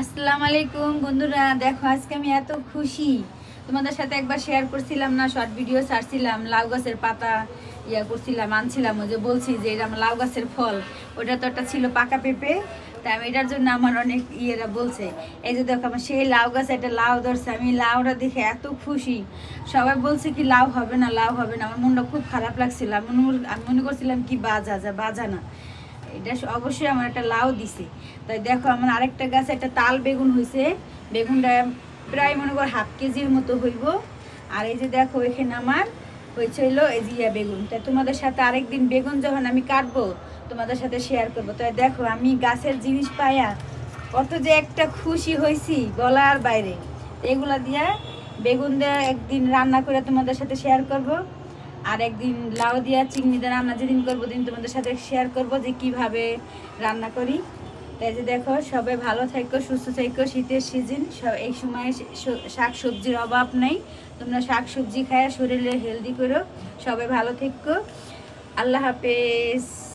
আসসালামু আলাইকুম বন্ধুরা, দেখো আজকে আমি এত খুশি। তোমাদের সাথে একবার শেয়ার করছিলাম না, শর্ট ভিডিও ছাড়ছিলাম, লাউ গাছের পাতা করছিলাম, আনছিলাম, ওই যে বলছি যে এটা আমার লাউ গাছের ফল। ওটা তো একটা ছিল পাকা পেঁপে, তাই আমি এটার জন্য আমার অনেক ইয়েরা বলছে। এই যে দেখো আমার সেই লাউ গাছে একটা লাউ ধরছে, আমি লাউটা দেখে এত খুশি। সবাই বলছে কি লাউ হবে না, লাউ হবে না, আমার মনটা খুব খারাপ লাগছিল। আমি মনে করছিলাম কি বাজা না, এটা অবশ্যই আমার একটা লাউ দিছে। তাই দেখো আমার আরেকটা গাছে একটা তাল বেগুন হয়েছে, বেগুনটা প্রায় মনে করো হাফ কেজির মতো হইব। আর এই যে দেখো এখানে আমার হয়েছে হইলো এই যে বেগুন। তাই তোমাদের সাথে আরেকদিন বেগুন যখন আমি কাটবো তোমাদের সাথে শেয়ার করবো। তাই দেখো আমি গাছের জিনিস পাইয়া কত যে একটা খুশি হয়েছি বলার বাইরে। এগুলা দিয়া বেগুন দিয়ে একদিন রান্না করে তোমাদের সাথে শেয়ার করব, আর একদিন লাউ দিয়া চিংড়ি দিয়ে রান্না যেদিন করবো দিন তোমাদের সাথে শেয়ার করব যে কিভাবে রান্না করি। তাই যে দেখো সবাই ভালো থাকো, সুস্থ থাকো। শীতের সিজন, এই সময় শাক সবজির অভাব নেই। তোমরা শাক সবজি খায় শরীরে হেলদি করো। সবাই ভালো থাকো। আল্লাহ হাফেজ।